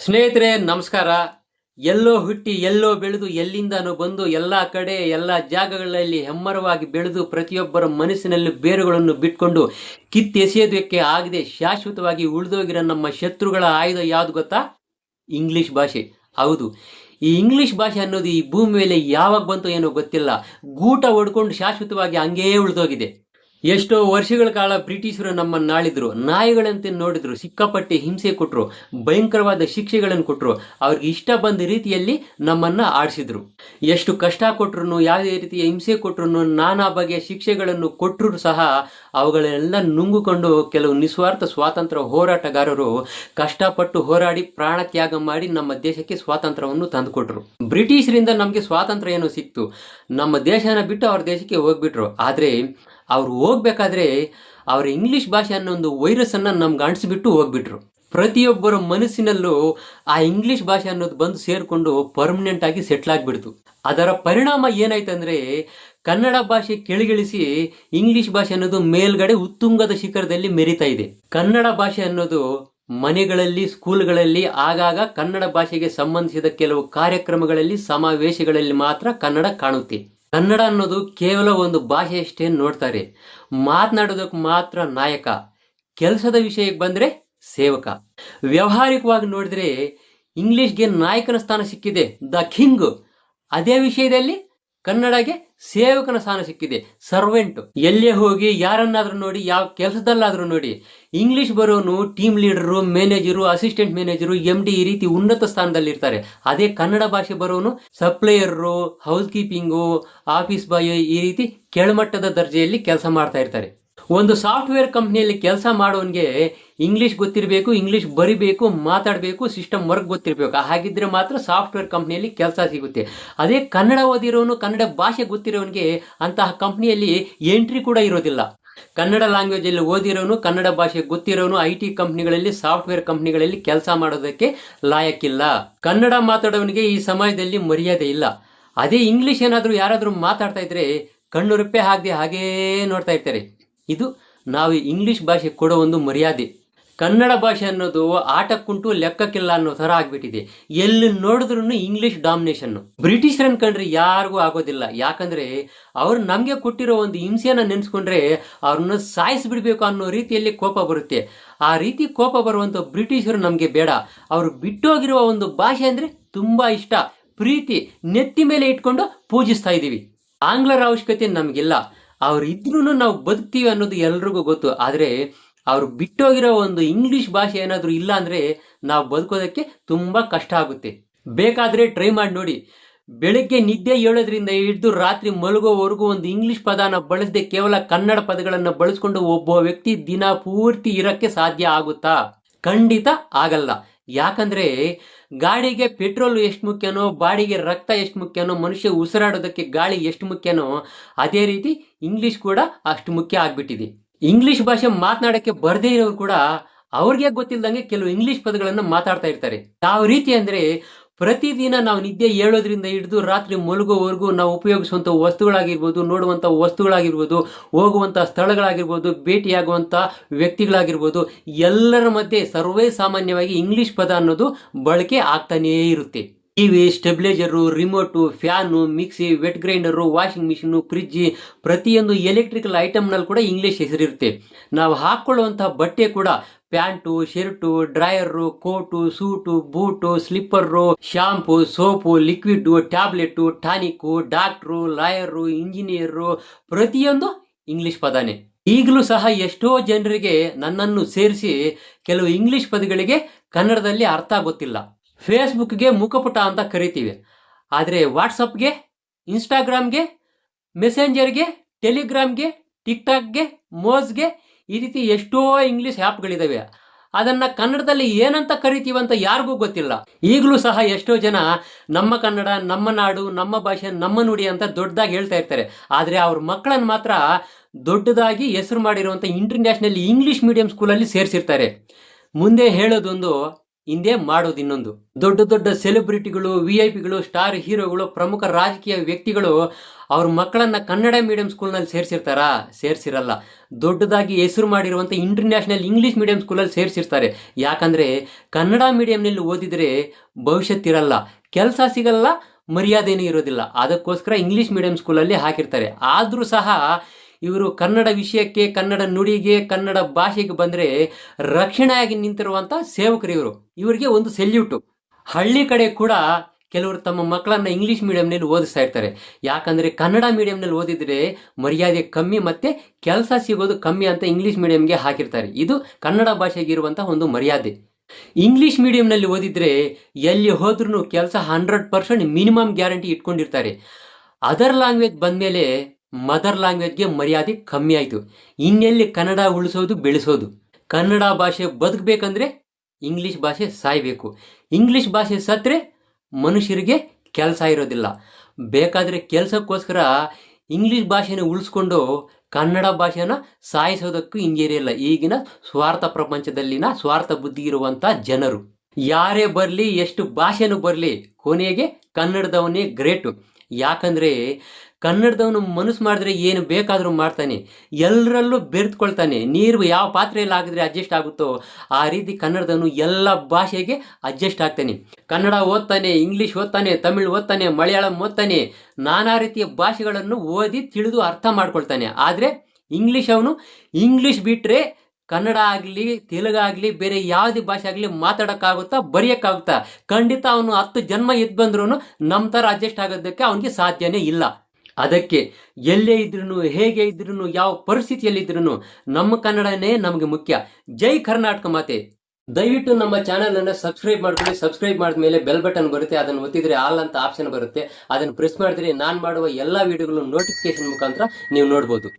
ಸ್ನೇಹಿತರೆ ನಮಸ್ಕಾರ. ಎಲ್ಲೋ ಹುಟ್ಟಿ ಎಲ್ಲೋ ಬೆಳೆದು ಎಲ್ಲಿಂದನೂ ಬಂದು ಎಲ್ಲ ಕಡೆ ಎಲ್ಲ ಜಾಗಗಳಲ್ಲಿ ಹೆಮ್ಮರವಾಗಿ ಬೆಳೆದು ಪ್ರತಿಯೊಬ್ಬರ ಮನಸ್ಸಿನಲ್ಲಿ ಬೇರುಗಳನ್ನು ಬಿಟ್ಕೊಂಡು ಕಿತ್ತೆಸೆಯೋದಕ್ಕೆ ಆಗದೆ ಶಾಶ್ವತವಾಗಿ ಉಳಿದೋಗಿರೋ ನಮ್ಮ ಶತ್ರುಗಳ ಆಯುಧ ಯಾವುದು ಗೊತ್ತಾ? ಇಂಗ್ಲಿಷ್ ಭಾಷೆ. ಹೌದು, ಈ ಇಂಗ್ಲಿಷ್ ಭಾಷೆ ಅನ್ನೋದು ಈ ಭೂಮಿ ಮೇಲೆ ಯಾವಾಗ ಬಂತು ಏನೋ ಗೊತ್ತಿಲ್ಲ, ಗೂಟ ಹೊಡ್ಕೊಂಡು ಶಾಶ್ವತವಾಗಿ ಹಂಗೇ ಉಳಿದೋಗಿದೆ. ಎಷ್ಟೋ ವರ್ಷಗಳ ಕಾಲ ಬ್ರಿಟಿಷರು ನಮ್ಮನ್ನು ಆಳಿದ್ರು, ನಾಯಿಗಳಂತೆ ನೋಡಿದ್ರು, ಸಿಕ್ಕಾಪಟ್ಟೆ ಹಿಂಸೆ ಕೊಟ್ಟರು, ಭಯಂಕರವಾದ ಶಿಕ್ಷೆಗಳನ್ನು ಕೊಟ್ಟರು, ಅವ್ರಿಗೆ ಇಷ್ಟ ಬಂದ ರೀತಿಯಲ್ಲಿ ನಮ್ಮನ್ನ ಆಡಿಸಿದ್ರು. ಎಷ್ಟು ಕಷ್ಟ ಕೊಟ್ಟರು, ಯಾವುದೇ ರೀತಿಯ ಹಿಂಸೆ ಕೊಟ್ಟರು, ನಾನಾ ಬಗೆಯ ಶಿಕ್ಷೆಗಳನ್ನು ಕೊಟ್ಟರು ಸಹ ಅವುಗಳೆಲ್ಲ ನುಂಗಿಕೊಂಡು ಕೆಲವು ನಿಸ್ವಾರ್ಥ ಸ್ವಾತಂತ್ರ್ಯ ಹೋರಾಟಗಾರರು ಕಷ್ಟಪಟ್ಟು ಹೋರಾಡಿ ಪ್ರಾಣ ತ್ಯಾಗ ಮಾಡಿ ನಮ್ಮ ದೇಶಕ್ಕೆ ಸ್ವಾತಂತ್ರ್ಯವನ್ನು ತಂದುಕೊಟ್ರು. ಬ್ರಿಟಿಷರಿಂದ ನಮಗೆ ಸ್ವಾತಂತ್ರ್ಯ ಏನೋ ಸಿಕ್ತು, ನಮ್ಮ ದೇಶನ ಬಿಟ್ಟು ಅವ್ರ ದೇಶಕ್ಕೆ ಹೋಗ್ಬಿಟ್ರು. ಆದರೆ ಅವ್ರು ಹೋಗ್ಬೇಕಾದ್ರೆ ಅವರ ಇಂಗ್ಲಿಷ್ ಭಾಷೆ ಅನ್ನೋ ಒಂದು ವೈರಸ್ ಅನ್ನ ನಮ್ಗೆ ಅಂಟಿಸ್ಬಿಟ್ಟು ಹೋಗ್ಬಿಟ್ರು. ಪ್ರತಿಯೊಬ್ಬರ ಮನಸ್ಸಿನಲ್ಲೂ ಆ ಇಂಗ್ಲಿಷ್ ಭಾಷೆ ಅನ್ನೋದು ಬಂದು ಸೇರ್ಕೊಂಡು ಪರ್ಮನೆಂಟ್ ಆಗಿ ಸೆಟ್ಲ್ ಆಗಿಬಿಡ್ತು. ಅದರ ಪರಿಣಾಮ ಏನಾಯ್ತಂದ್ರೆ ಕನ್ನಡ ಭಾಷೆ ಕೆಳಗಿಳಿಸಿ ಇಂಗ್ಲಿಷ್ ಭಾಷೆ ಅನ್ನೋದು ಮೇಲ್ಗಡೆ ಉತ್ತುಂಗದ ಶಿಖರದಲ್ಲಿ ಮೆರಿತಾ ಇದೆ. ಕನ್ನಡ ಭಾಷೆ ಅನ್ನೋದು ಮನೆಗಳಲ್ಲಿ, ಸ್ಕೂಲ್ಗಳಲ್ಲಿ ಆಗಾಗ ಕನ್ನಡ ಭಾಷೆಗೆ ಸಂಬಂಧಿಸಿದ ಕೆಲವು ಕಾರ್ಯಕ್ರಮಗಳಲ್ಲಿ, ಸಮಾವೇಶಗಳಲ್ಲಿ ಮಾತ್ರ ಕನ್ನಡ ಕಾಣುತ್ತೆ. ಕನ್ನಡ ಅನ್ನೋದು ಕೇವಲ ಒಂದು ಭಾಷೆಯಷ್ಟೇ ನೋಡ್ತಾರೆ. ಮಾತನಾಡೋದಕ್ಕೆ ಮಾತ್ರ ನಾಯಕ, ಕೆಲಸದ ವಿಷಯಕ್ಕೆ ಬಂದ್ರೆ ಸೇವಕ. ವ್ಯಾವಹಾರಿಕವಾಗಿ ನೋಡಿದ್ರೆ ಇಂಗ್ಲಿಷ್ಗೆ ನಾಯಕನ ಸ್ಥಾನ ಸಿಕ್ಕಿದೆ, ದ ಕಿಂಗ್. ಅದೇ ವಿಷಯದಲ್ಲಿ ಕನ್ನಡಗೆ ಸೇವಕನ ಸ್ಥಾನ ಸಿಕ್ಕಿದೆ, ಸರ್ವೆಂಟ್. ಎಲ್ಲೇ ಹೋಗಿ ಯಾರನ್ನಾದ್ರೂ ನೋಡಿ, ಯಾವ ಕೆಲಸದಲ್ಲಾದ್ರೂ ನೋಡಿ, ಇಂಗ್ಲಿಷ್ ಬರೋನು team leader, manager, assistant manager, MD ಈ ರೀತಿ ಉನ್ನತ ಸ್ಥಾನದಲ್ಲಿ ಇರ್ತಾರೆ. ಅದೇ ಕನ್ನಡ ಭಾಷೆ ಬರೋನು supplier, housekeeping, office boy ಈ ರೀತಿ ಕೆಳಮಟ್ಟದ ದರ್ಜೆಯಲ್ಲಿ ಕೆಲಸ ಮಾಡ್ತಾ ಇರ್ತಾರೆ. ಒಂದು ಸಾಫ್ಟ್ವೇರ್ ಕಂಪ್ನಿಯಲ್ಲಿ ಕೆಲಸ ಮಾಡೋನ್ಗೆ ಇಂಗ್ಲಿಷ್ ಗೊತ್ತಿರಬೇಕು, ಇಂಗ್ಲಿಷ್ ಬರಿಬೇಕು, ಮಾತಾಡಬೇಕು, ಸಿಸ್ಟಮ್ ವರ್ಕ್ ಗೊತ್ತಿರಬೇಕು. ಹಾಗಿದ್ರೆ ಮಾತ್ರ ಸಾಫ್ಟ್ವೇರ್ ಕಂಪ್ನಿಯಲ್ಲಿ ಕೆಲಸ ಸಿಗುತ್ತೆ. ಅದೇ ಕನ್ನಡ ಓದಿರೋನು, ಕನ್ನಡ ಭಾಷೆ ಗೊತ್ತಿರೋನ್ಗೆ ಅಂತಹ ಕಂಪ್ನಿಯಲ್ಲಿ ಎಂಟ್ರಿ ಕೂಡ ಇರೋದಿಲ್ಲ. ಕನ್ನಡ ಲ್ಯಾಂಗ್ವೇಜ್ ಅಲ್ಲಿ ಓದಿರೋನು, ಕನ್ನಡ ಭಾಷೆ ಗೊತ್ತಿರೋನು IT ಕಂಪ್ನಿಗಳಲ್ಲಿ, ಸಾಫ್ಟ್ವೇರ್ ಕಂಪ್ನಿಗಳಲ್ಲಿ ಕೆಲಸ ಮಾಡೋದಕ್ಕೆ ಲಾಯಕ್ಕಿಲ್ಲ. ಕನ್ನಡ ಮಾತಾಡೋನಿಗೆ ಈ ಸಮಾಜದಲ್ಲಿ ಮರ್ಯಾದೆ ಇಲ್ಲ. ಅದೇ ಇಂಗ್ಲಿಷ್ ಏನಾದರೂ ಯಾರಾದರೂ ಮಾತಾಡ್ತಾ ಇದ್ರೆ ಕಣ್ಣು ರೆಪ್ಪೆ ಹಾಕದೆ ಹಾಗೇ ನೋಡ್ತಾ ಇರ್ತಾರೆ. ಇದು ನಾವು ಇಂಗ್ಲಿಷ್ ಭಾಷೆ ಕೊಡೋ ಒಂದು ಮರ್ಯಾದೆ. ಕನ್ನಡ ಭಾಷೆ ಅನ್ನೋದು ಆಟಕ್ಕುಂಟು ಲೆಕ್ಕಕ್ಕಿಲ್ಲ ಅನ್ನೋ ಥರ ಆಗ್ಬಿಟ್ಟಿದೆ. ಎಲ್ಲಿ ನೋಡಿದ್ರು ಇಂಗ್ಲಿಷ್ ಡಾಮಿನೇಷನ್. ಬ್ರಿಟಿಷರನ್ ಕಂಡ್ರೆ ಯಾರಿಗೂ ಆಗೋದಿಲ್ಲ. ಯಾಕಂದ್ರೆ ಅವ್ರು ನಮಗೆ ಕೊಟ್ಟಿರೋ ಒಂದು ಹಿಂಸೆನ ನೆನೆಸ್ಕೊಂಡ್ರೆ ಅವ್ರನ್ನ ಸಾಯಿಸ್ಬಿಡ್ಬೇಕು ಅನ್ನೋ ರೀತಿಯಲ್ಲಿ ಕೋಪ ಬರುತ್ತೆ. ಆ ರೀತಿ ಕೋಪ ಬರುವಂತ ಬ್ರಿಟಿಷರು ನಮಗೆ ಬೇಡ. ಅವರು ಬಿಟ್ಟೋಗಿರುವ ಒಂದು ಭಾಷೆ ಅಂದ್ರೆ ತುಂಬಾ ಇಷ್ಟ, ಪ್ರೀತಿ, ನೆತ್ತಿ ಮೇಲೆ ಇಟ್ಕೊಂಡು ಪೂಜಿಸ್ತಾ ಇದೀವಿ. ಆಂಗ್ಲರ ಅವಶ್ಯಕತೆ ನಮಗಿಲ್ಲ. ಅವ್ರು ಇದ್ರೂ ನಾವು ಬದುಕ್ತೀವಿ ಅನ್ನೋದು ಎಲ್ರಿಗೂ ಗೊತ್ತು. ಆದ್ರೆ ಅವ್ರು ಬಿಟ್ಟೋಗಿರೋ ಒಂದು ಇಂಗ್ಲಿಷ್ ಭಾಷೆ ಏನಾದ್ರೂ ಇಲ್ಲ ಅಂದ್ರೆ ನಾವು ಬದುಕೋದಕ್ಕೆ ತುಂಬಾ ಕಷ್ಟ ಆಗುತ್ತೆ. ಬೇಕಾದ್ರೆ ಟ್ರೈ ಮಾಡಿ ನೋಡಿ. ಬೆಳಗ್ಗೆ ನಿದ್ದೆ ಏಳೋದ್ರಿಂದ ಹಿಡಿದು ರಾತ್ರಿ ಮಲಗೋವರೆಗೂ ಒಂದು ಇಂಗ್ಲಿಷ್ ಪದನ ಬಳಸದೆ ಕೇವಲ ಕನ್ನಡ ಪದಗಳನ್ನ ಬಳಸ್ಕೊಂಡು ಒಬ್ಬ ವ್ಯಕ್ತಿ ದಿನ ಪೂರ್ತಿ ಇರಕ್ಕೆ ಸಾಧ್ಯ ಆಗುತ್ತಾ? ಖಂಡಿತ ಆಗಲ್ಲ. ಯಾಕಂದ್ರೆ ಗಾಡಿಗೆ ಪೆಟ್ರೋಲ್ ಎಷ್ಟು ಮುಖ್ಯನೋ, ಬಾಡಿಗೆ ರಕ್ತ ಎಷ್ಟು ಮುಖ್ಯನೋ, ಮನುಷ್ಯ ಉಸಿರಾಡೋದಕ್ಕೆ ಗಾಳಿ ಎಷ್ಟು ಮುಖ್ಯನೋ, ಅದೇ ರೀತಿ ಇಂಗ್ಲಿಷ್ ಕೂಡ ಅಷ್ಟು ಮುಖ್ಯ ಆಗ್ಬಿಟ್ಟಿದೆ. ಇಂಗ್ಲಿಷ್ ಭಾಷೆ ಮಾತನಾಡಕ್ಕೆ ಬರದೇ ಇರೋರು ಕೂಡ ಅವ್ರಿಗೆ ಗೊತ್ತಿಲ್ದಂಗೆ ಕೆಲವು ಇಂಗ್ಲಿಷ್ ಪದಗಳನ್ನ ಮಾತಾಡ್ತಾ ಇರ್ತಾರೆ. ಯಾವ ರೀತಿ ಅಂದ್ರೆ ಪ್ರತಿದಿನ ನಾವು ನಿದ್ದೆ ಏಳೋದ್ರಿಂದ ಹಿಡಿದು ರಾತ್ರಿ ಮಲಗೋವರೆಗೂ ನಾವು ಉಪಯೋಗಿಸುವಂತ ವಸ್ತುಗಳಾಗಿರ್ಬೋದು, ನೋಡುವಂತ ವಸ್ತುಗಳಾಗಿರ್ಬೋದು, ಹೋಗುವಂತ ಸ್ಥಳಗಳಾಗಿರ್ಬೋದು, ಭೇಟಿಯಾಗುವಂತ ವ್ಯಕ್ತಿಗಳಾಗಿರ್ಬೋದು, ಎಲ್ಲರ ಮಧ್ಯೆ ಸರ್ವೇ ಸಾಮಾನ್ಯವಾಗಿ ಇಂಗ್ಲಿಷ್ ಪದ ಅನ್ನೋದು ಬಳಕೆ ಆಗ್ತಾನೇ ಇರುತ್ತೆ. TV, stabiliser, remote, fan, mixie, wet grinder, washing machine, fridge, ಪ್ರತಿಯೊಂದು ಎಲೆಕ್ಟ್ರಿಕಲ್ ಐಟಮ್ನಲ್ಲಿ ಕೂಡ ಇಂಗ್ಲಿಷ್ ಹೆಸರಿರುತ್ತೆ. ನಾವು ಹಾಕೊಳ್ಳುವಂತಹ ಬಟ್ಟೆ ಕೂಡ pant, shirt, dryer, coat, suit, boot, slipper, shampoo, soap, liquid, tablet, tonic, doctor, lawyer, engineer, ಪ್ರತಿಯೊಂದು ಇಂಗ್ಲಿಷ್ ಪದಾನೆ. ಈಗಲೂ ಸಹ ಎಷ್ಟೋ ಜನರಿಗೆ ನನ್ನನ್ನು ಸೇರಿಸಿ ಕೆಲವು ಇಂಗ್ಲಿಷ್ ಪದಗಳಿಗೆ ಕನ್ನಡದಲ್ಲಿ ಅರ್ಥ ಗೊತ್ತಿಲ್ಲ. ಫೇಸ್ಬುಕ್ಗೆ ಮುಖಪುಟ ಅಂತ ಕರಿತೀವಿ, ಆದರೆ ವಾಟ್ಸಪ್ಗೆ, ಇನ್ಸ್ಟಾಗ್ರಾಮ್ಗೆ, ಮೆಸೆಂಜರ್ಗೆ, ಟೆಲಿಗ್ರಾಮ್ಗೆ, ಟಿಕ್ಟಾಕ್ಗೆ, ಮೋಜ್ಗೆ ಈ ರೀತಿ ಎಷ್ಟೋ ಇಂಗ್ಲಿಷ್ ಆ್ಯಪ್ಗಳಿದಾವೆ. ಅದನ್ನ ಕನ್ನಡದಲ್ಲಿ ಏನಂತ ಕರಿತೀವಂತ ಯಾರಿಗೂ ಗೊತ್ತಿಲ್ಲ. ಈಗಲೂ ಸಹ ಎಷ್ಟೋ ಜನ ನಮ್ಮ ಕನ್ನಡ, ನಮ್ಮ ನಾಡು, ನಮ್ಮ ಭಾಷೆ, ನಮ್ಮ ನುಡಿ ಅಂತ ದೊಡ್ಡದಾಗಿ ಹೇಳ್ತಾ ಇರ್ತಾರೆ. ಆದರೆ ಅವ್ರ ಮಕ್ಕಳನ್ನ ಮಾತ್ರ ದೊಡ್ಡದಾಗಿ ಹೆಸರು ಮಾಡಿರುವಂಥ ಇಂಟರ್ನ್ಯಾಷನಲ್ ಇಂಗ್ಲಿಷ್ ಮೀಡಿಯಂ ಸ್ಕೂಲಲ್ಲಿ ಸೇರಿಸಿರ್ತಾರೆ. ಮುಂದೆ ಹೇಳೋದೊಂದು, ಹಿಂದೆ ಮಾಡೋದು ಇನ್ನೊಂದು. ದೊಡ್ಡ ದೊಡ್ಡ ಸೆಲೆಬ್ರಿಟಿಗಳು, VIP ಗಳು, ಸ್ಟಾರ್ ಹೀರೋಗಳು, ಪ್ರಮುಖ ರಾಜಕೀಯ ವ್ಯಕ್ತಿಗಳು ಅವ್ರ ಮಕ್ಕಳನ್ನ ಕನ್ನಡ ಮೀಡಿಯಂ ಸ್ಕೂಲ್ನಲ್ಲಿ ಸೇರಿಸಿರ್ತಾರಾ? ಸೇರಿಸಿರಲ್ಲ. ದೊಡ್ಡದಾಗಿ ಹೆಸರು ಮಾಡಿರುವಂಥ ಇಂಟರ್ನ್ಯಾಷನಲ್ ಇಂಗ್ಲಿಷ್ ಮೀಡಿಯಂ ಸ್ಕೂಲಲ್ಲಿ ಸೇರಿಸಿರ್ತಾರೆ. ಯಾಕಂದ್ರೆ ಕನ್ನಡ ಮೀಡಿಯಂನಲ್ಲಿ ಓದಿದ್ರೆ ಭವಿಷ್ಯತ್ತಿರಲ್ಲ, ಕೆಲಸ ಸಿಗಲ್ಲ, ಮರ್ಯಾದೆನೂ ಇರೋದಿಲ್ಲ. ಅದಕ್ಕೋಸ್ಕರ ಇಂಗ್ಲಿಷ್ ಮೀಡಿಯಂ ಸ್ಕೂಲಲ್ಲಿ ಹಾಕಿರ್ತಾರೆ. ಆದರೂ ಸಹ ಇವರು ಕನ್ನಡ ವಿಷಯಕ್ಕೆ, ಕನ್ನಡ ನುಡಿಗೆ, ಕನ್ನಡ ಭಾಷೆಗೆ ಬಂದರೆ ರಕ್ಷಣೆಯಾಗಿ ನಿಂತಿರುವಂಥ ಸೇವಕರು ಇವರು. ಇವರಿಗೆ ಒಂದು ಸೆಲ್ಯೂಟು. ಹಳ್ಳಿ ಕಡೆ ಕೂಡ ಕೆಲವರು ತಮ್ಮ ಮಕ್ಕಳನ್ನ ಇಂಗ್ಲಿಷ್ ಮೀಡಿಯಂನಲ್ಲಿ ಓದಿಸ್ತಾ ಇರ್ತಾರೆ. ಯಾಕಂದರೆ ಕನ್ನಡ ಮೀಡಿಯಂನಲ್ಲಿ ಓದಿದರೆ ಮರ್ಯಾದೆ ಕಮ್ಮಿ ಮತ್ತು ಕೆಲಸ ಸಿಗೋದು ಕಮ್ಮಿ ಅಂತ ಇಂಗ್ಲಿಷ್ ಮೀಡಿಯಂಗೆ ಹಾಕಿರ್ತಾರೆ. ಇದು ಕನ್ನಡ ಭಾಷೆಗೆ ಇರುವಂಥ ಒಂದು ಮರ್ಯಾದೆ. ಇಂಗ್ಲಿಷ್ ಮೀಡಿಯಂನಲ್ಲಿ ಓದಿದರೆ ಎಲ್ಲಿ ಹೋದ್ರೂ ಕೆಲಸ 100% ಮಿನಿಮಮ್ ಗ್ಯಾರಂಟಿ ಇಟ್ಕೊಂಡಿರ್ತಾರೆ. ಅದರ್ ಲ್ಯಾಂಗ್ವೇಜ್ ಬಂದಮೇಲೆ ಮದರ್ ಲ್ಯಾಂಗ್ವೇಜ್ಗೆ ಮರ್ಯಾದೆ ಕಮ್ಮಿ ಆಯಿತು. ಇನ್ನೆಲ್ಲಿ ಕನ್ನಡ ಉಳಿಸೋದು, ಬೆಳೆಸೋದು? ಕನ್ನಡ ಭಾಷೆ ಬದುಕಬೇಕಂದ್ರೆ ಇಂಗ್ಲಿಷ್ ಭಾಷೆ ಸಾಯಬೇಕು. ಇಂಗ್ಲಿಷ್ ಭಾಷೆ ಸತ್ತರೆ ಮನುಷ್ಯರಿಗೆ ಕೆಲಸ ಇರೋದಿಲ್ಲ. ಬೇಕಾದರೆ ಕೆಲಸಕ್ಕೋಸ್ಕರ ಇಂಗ್ಲಿಷ್ ಭಾಷೆನ ಉಳಿಸ್ಕೊಂಡು ಕನ್ನಡ ಭಾಷೆನ ಸಾಯಿಸೋದಕ್ಕೂ ಹಿಂಜರಿಯಲ್ಲ ಈಗಿನ ಸ್ವಾರ್ಥ ಪ್ರಪಂಚದಲ್ಲಿನ ಸ್ವಾರ್ಥ ಬುದ್ಧಿ ಇರುವಂಥ ಜನರು. ಯಾರೇ ಬರಲಿ, ಎಷ್ಟು ಭಾಷೆನೂ ಬರಲಿ, ಕೊನೆಗೆ ಕನ್ನಡದವನೇ ಗ್ರೇಟು. ಯಾಕಂದರೆ ಕನ್ನಡದವನು ಮನಸ್ಸು ಮಾಡಿದ್ರೆ ಏನು ಬೇಕಾದರೂ ಮಾಡ್ತಾನೆ, ಎಲ್ಲರಲ್ಲೂ ಬೆರೆತ್ಕೊಳ್ತಾನೆ. ನೀರು ಯಾವ ಪಾತ್ರೆಯಲ್ಲಿ ಹಾಕಿದ್ರೆ ಅಡ್ಜಸ್ಟ್ ಆಗುತ್ತೋ ಆ ರೀತಿ ಕನ್ನಡದವನು ಎಲ್ಲ ಭಾಷೆಗೆ ಅಡ್ಜಸ್ಟ್ ಆಗ್ತಾನೆ. ಕನ್ನಡ ಓದ್ತಾನೆ, ಇಂಗ್ಲೀಷ್ ಓದ್ತಾನೆ, ತಮಿಳು ಓದ್ತಾನೆ, ಮಲಯಾಳಂ ಓದ್ತಾನೆ, ನಾನಾ ರೀತಿಯ ಭಾಷೆಗಳನ್ನು ಓದಿ ತಿಳಿದು ಅರ್ಥ ಮಾಡ್ಕೊಳ್ತಾನೆ. ಆದರೆ ಇಂಗ್ಲೀಷ್ ಬಿಟ್ಟರೆ ಕನ್ನಡ ಆಗಲಿ, ತೆಲುಗಾಗಲಿ, ಬೇರೆ ಯಾವುದೇ ಭಾಷೆ ಆಗಲಿ ಮಾತಾಡೋಕ್ಕಾಗುತ್ತಾ, ಬರೆಯೋಕ್ಕಾಗುತ್ತಾ? ಖಂಡಿತ ಅವನು 10 ಜನ್ಮ ಎದ್ದು ಬಂದ್ರೂ ನಮ್ಮ ಥರ ಅಡ್ಜಸ್ಟ್ ಆಗೋದಕ್ಕೆ ಅವನಿಗೆ ಸಾಧ್ಯನೇ ಇಲ್ಲ. ಅದಕ್ಕೆ ಎಲ್ಲೇ ಇದ್ರೂ, ಹೇಗೆ ಇದ್ರೂ, ಯಾವ ಪರಿಸ್ಥಿತಿಯಲ್ಲಿದ್ರೂ ನಮ್ಮ ಕನ್ನಡನೇ ನಮಗೆ ಮುಖ್ಯ. ಜೈ ಕರ್ನಾಟಕ ಮಾತೆ. ದಯವಿಟ್ಟು ನಮ್ಮ ಚಾನಲನ್ನು ಸಬ್ಸ್ಕ್ರೈಬ್ ಮಾಡ್ಕೊಳ್ಳಿ. ಸಬ್ಸ್ಕ್ರೈಬ್ ಮಾಡಿದ್ಮೇಲೆ ಬೆಲ್ ಬಟನ್ ಬರುತ್ತೆ, ಅದನ್ನು ಒತ್ತಿದ್ರೆ ಆಲ್ ಅಂತ ಆಪ್ಷನ್ ಬರುತ್ತೆ. ಅದನ್ನು ಪ್ರೆಸ್ ಮಾಡಿದ್ರೆ ನಾನು ಮಾಡುವ ಎಲ್ಲ ವಿಡಿಯೋಗಳು ನೋಟಿಫಿಕೇಶನ್ ಮುಖಾಂತರ ನೀವು ನೋಡ್ಬೋದು.